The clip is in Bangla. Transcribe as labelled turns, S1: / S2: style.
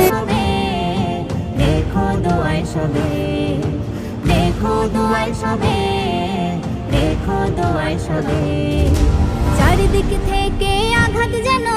S1: সবে, রেখো দোয়ায় সবে, রেখো দোয়ায় সবে, রেখো দোয়ায় সবে। চারিদিক থেকে আঘাত যেন